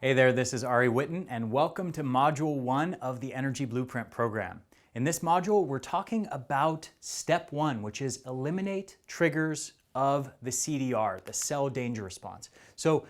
Hey there, this is Ari Whitten, and welcome to Module 1 of the Energy Blueprint program. In this module, we're talking about Step 1, which is eliminate triggers of the CDR, the cell danger response. So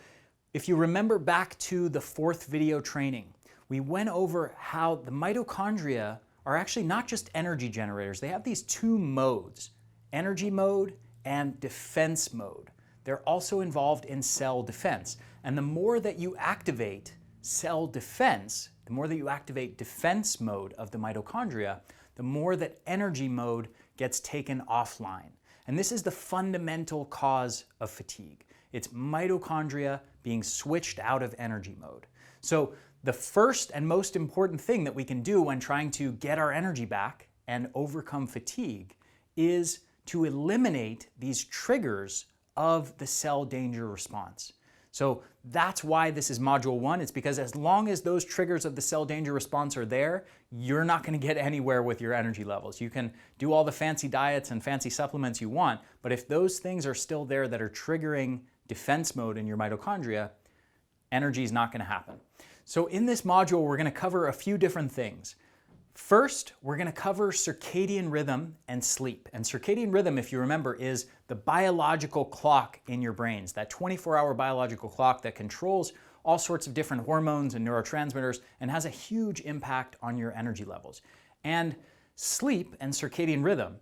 if you remember back to the fourth video training, we went over how the mitochondria are actually not just energy generators. They have these two modes, energy mode and defense mode. They're also involved in cell defense. And the more that you activate cell defense, the more that you activate defense mode of the mitochondria, the more that energy mode gets taken offline. And this is the fundamental cause of fatigue. It's mitochondria being switched out of energy mode. So the first and most important thing that we can do when trying to get our energy back and overcome fatigue is to eliminate these triggers of the cell danger response. So that's why this is Module 1. It's because as long as those triggers of the cell danger response are there, you're not going to get anywhere with your energy levels. You can do all the fancy diets and fancy supplements you want, but if those things are still there that are triggering defense mode in your mitochondria, energy is not going to happen. So in this module, we're going to cover a few different things. First, we're going to cover circadian rhythm and sleep. And circadian rhythm, if you remember, is the biological clock in your brains, that 24-hour biological clock that controls all sorts of different hormones and neurotransmitters and has a huge impact on your energy levels. And sleep and circadian rhythm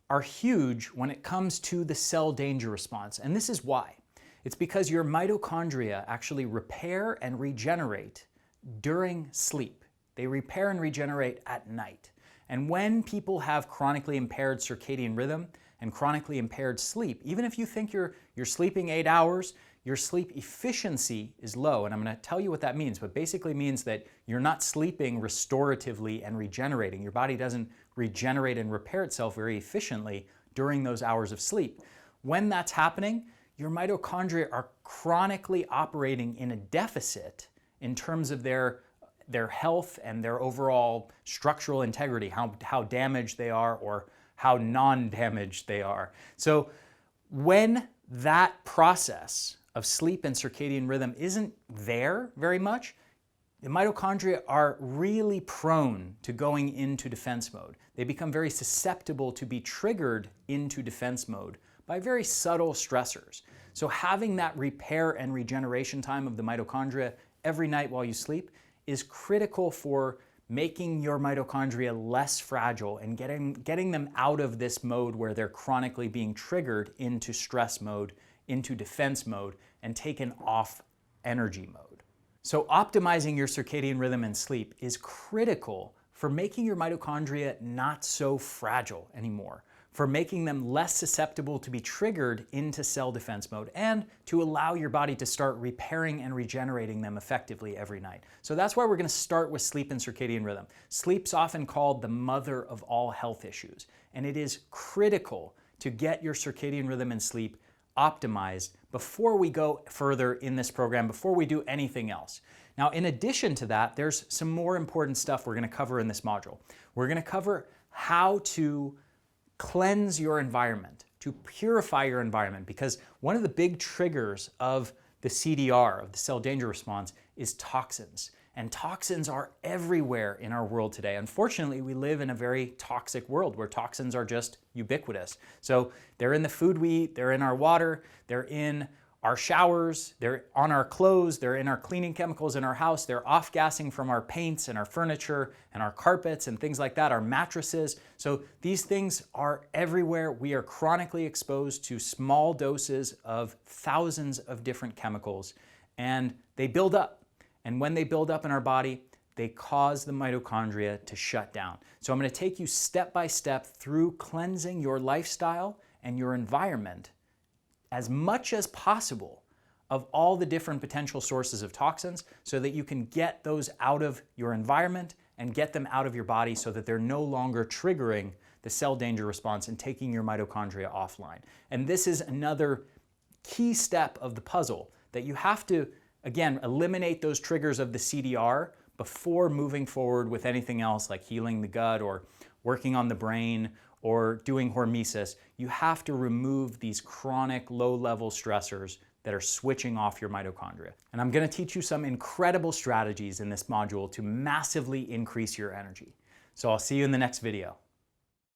are huge when it comes to the cell danger response. And this is why. It's because your mitochondria actually repair and regenerate during sleep. They repair and regenerate at night. And when people have chronically impaired circadian rhythm and chronically impaired sleep, even if you think you're sleeping 8 hours, your sleep efficiency is low. And I'm going to tell you what that means, but basically means that you're not sleeping restoratively and regenerating. Your body doesn't regenerate and repair itself very efficiently during those hours of sleep. When that's happening, your mitochondria are chronically operating in a deficit in terms of their health and their overall structural integrity, how damaged they are or how non-damaged they are. So when that process of sleep and circadian rhythm isn't there very much, the mitochondria are really prone to going into defense mode. They become very susceptible to be triggered into defense mode by very subtle stressors. So having that repair and regeneration time of the mitochondria every night while you sleep is critical for making your mitochondria less fragile and getting them out of this mode where they're chronically being triggered into stress mode, into defense mode, and taken off energy mode. So optimizing your circadian rhythm and sleep is critical for making your mitochondria not so fragile anymore, for making them less susceptible to be triggered into cell defense mode, and to allow your body to start repairing and regenerating them effectively every night. So that's why we're going to start with sleep and circadian rhythm. Sleep's often called the mother of all health issues, and it is critical to get your circadian rhythm and sleep optimized before we go further in this program, before we do anything else. Now, in addition to that, there's some more important stuff we're going to cover in this module. We're going to cover how to cleanse your environment, to purify your environment, because one of the big triggers of the CDR, of the cell danger response, is toxins. And toxins are everywhere in our world today. Unfortunately, we live in a very toxic world where toxins are just ubiquitous. So they're in the food we eat, they're in our water, they're in our showers, they're on our clothes, they're in our cleaning chemicals in our house, they're off-gassing from our paints and our furniture and our carpets and things like that, our mattresses. So these things are everywhere. We are chronically exposed to small doses of thousands of different chemicals, and they build up. And when they build up in our body, they cause the mitochondria to shut down. So I'm going to take you step by step through cleansing your lifestyle and your environment as much as possible of all the different potential sources of toxins so that you can get those out of your environment and get them out of your body so that they're no longer triggering the cell danger response and taking your mitochondria offline. And this is another key step of the puzzle that you have to, again, eliminate those triggers of the CDR before moving forward with anything else like healing the gut or working on the brain or doing hormesis. You have to remove these chronic low-level stressors that are switching off your mitochondria. And I'm going to teach you some incredible strategies in this module to massively increase your energy. So I'll see you in the next video.